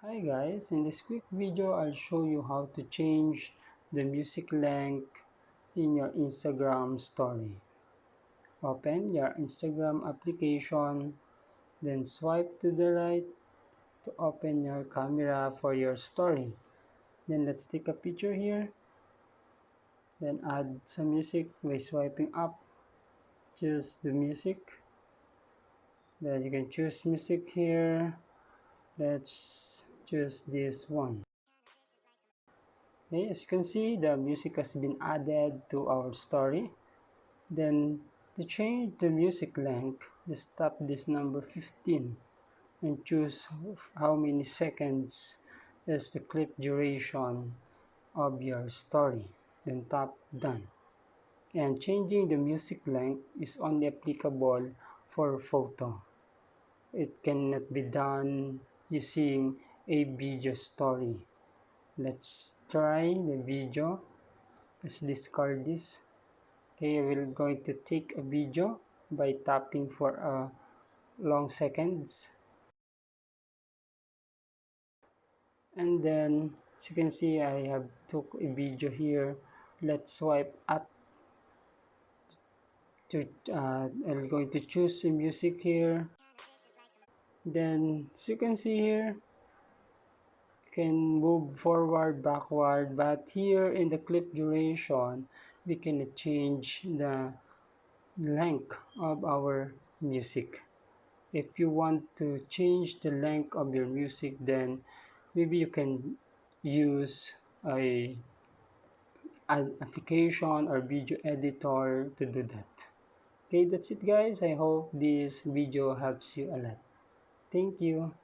Hi guys, in this quick video I'll show you how to change the music length in your Instagram story. Open your Instagram application, then swipe to the right to open your camera for your story. Then let's take a picture here, then add some music by swiping up. Choose the music, then you can choose music here. Let's choose this one. Okay, as you can see, the music has been added to our story. Then, to change the music length, just tap this number 15 and choose how many seconds is the clip duration of your story. Then tap done. And changing the music length is only applicable for photo. It cannot be done using a video story. Let's try the video. Let's discard this. Okay, we're going to take a video by tapping for a long seconds. And then, as you can see, I have took a video here. Let's swipe up to, I'm going to choose a music here. Then, as you can see here, you can move forward, backward, but here in the clip duration, we can change the length of our music. If you want to change the length of your music, then maybe you can use an application or video editor to do that. Okay, that's it guys. I hope this video helps you a lot. Thank you.